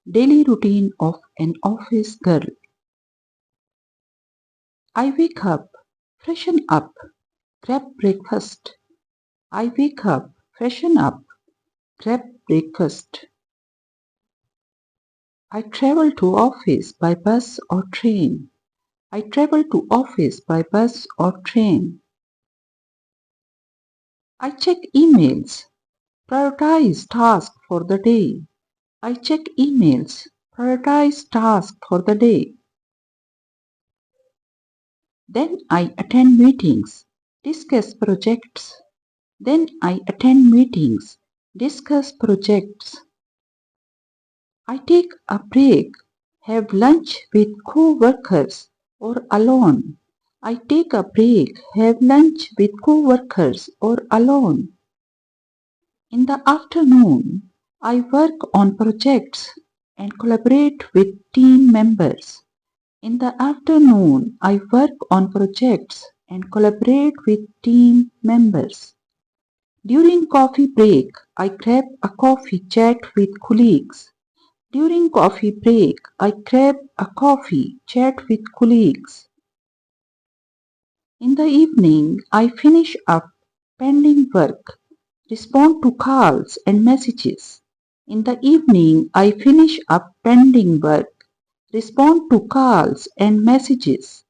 Daily routine of an office girl. I wake up, freshen up, grab breakfast. I wake up, freshen up, grab breakfast. I travel to office by bus or train. I travel to office by bus or train. I check emails, prioritize tasks for the day. I check emails, prioritize tasks for the day. Then I attend meetings, discuss projects. Then I attend meetings, discuss projects. I take a break, have lunch with co-workers or alone. I take a break, have lunch with co-workers or alone. In the afternoon, I work on projects and collaborate with team members. In the afternoon, I work on projects and collaborate with team members. During coffee break, I grab a coffee, chat with colleagues. During coffee break, I grab a coffee, chat with colleagues. In the evening, I finish up pending work, respond to calls and messages. In the evening, I finish up pending work, respond to calls and messages.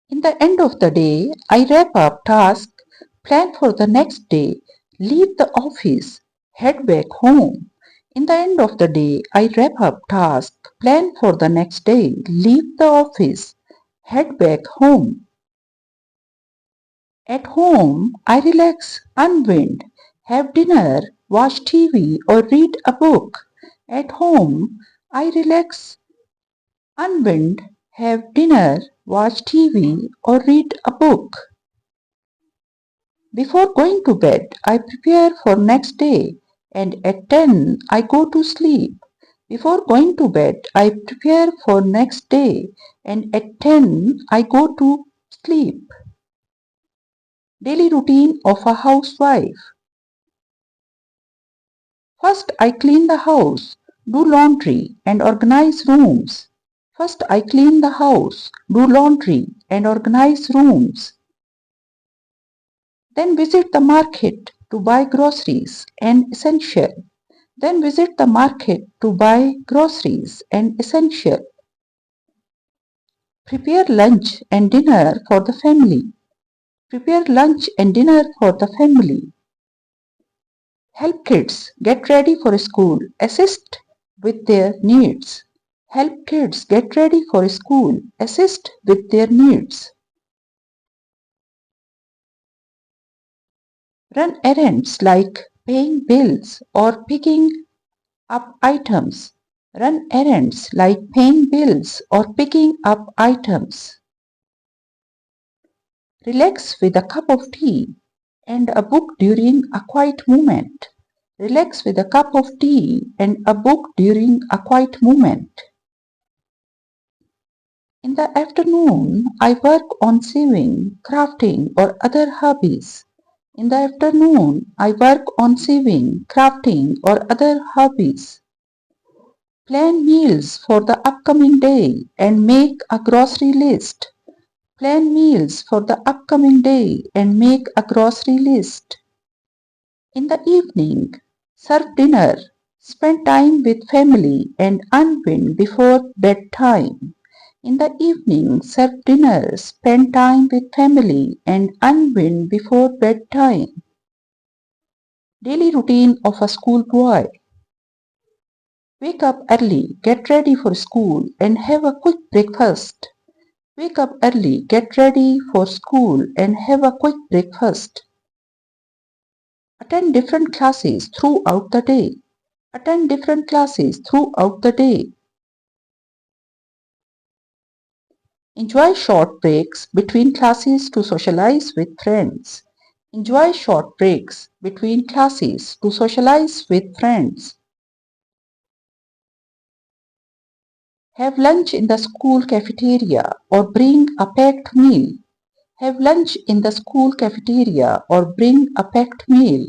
In the end of the day, I wrap up tasks, plan for the next day, leave the office, head back home. In the end of the day, I wrap up tasks, plan for the next day, leave the office, head back home. At home, I relax, unwind, have dinner, watch TV or read a book. At home, I relax, unwind, have dinner, watch TV or read a book. Before going to bed, I prepare for next day and at 10 I go to sleep. Before going to bed, I prepare for next day and at 10 I go to sleep. Daily routine of a housewife. First, I clean the house, do laundry and organize rooms. First, I clean the house, do laundry and organize rooms. Then visit the market to buy groceries and essential. Then visit the market to buy groceries and essential. Prepare lunch and dinner for the family. Prepare lunch and dinner for the family. Help kids get ready for school. Assist with their needs. Help kids get ready for school. Assist with their needs. Run errands like paying bills or picking up items. Run errands like paying bills or picking up items. Relax with a cup of tea and a book during a quiet moment. Relax with a cup of tea and a book during a quiet moment. In the afternoon, I work on sewing, crafting or other hobbies. In the afternoon, I work on sewing, crafting or other hobbies. Plan meals for the upcoming day and make a grocery list. Plan meals for the upcoming day and make a grocery list. In the evening, serve dinner, spend time with family and unwind before bedtime. In the evening, serve dinner, spend time with family and unwind before bedtime. Daily routine of a schoolboy. Wake up early, get ready for school and have a quick breakfast. Wake up early, get ready for school and have a quick breakfast. Attend different classes throughout the day. Attend different classes throughout the day. Enjoy short breaks between classes to socialize with friends. Enjoy short breaks between classes to socialize with friends. Have lunch in the school cafeteria or bring a packed meal. Have lunch in the school cafeteria or bring a packed meal.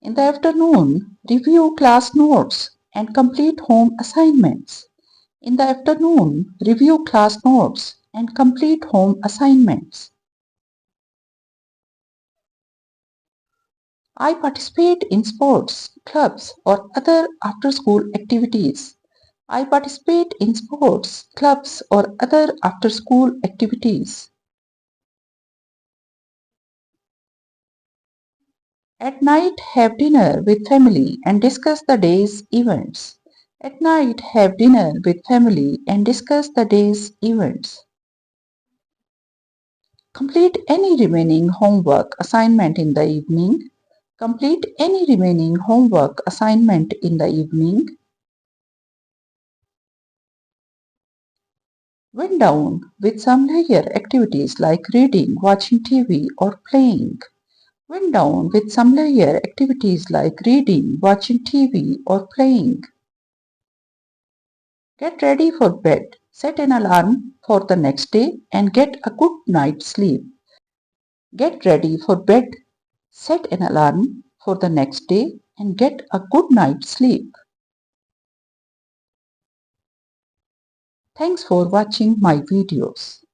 In the afternoon, review class notes. and complete home assignments. In the afternoon, review class notes and complete home assignments. I participate in sports, clubs, or other after-school activities. I participate in sports, clubs, or other after-school activities. At night, have dinner with family and discuss the day's events. At night, have dinner with family and discuss the day's events. Complete any remaining homework assignment in the evening. Complete any remaining homework assignment in the evening. Wind down with some leisure activities like reading, watching TV, or playing. Wind down with some leisure activities like reading, watching TV, or playing. Get ready for bed. Set an alarm for the next day and get a good night's sleep. Get ready for bed. Set an alarm for the next day and get a good night's sleep. Thanks for watching my videos.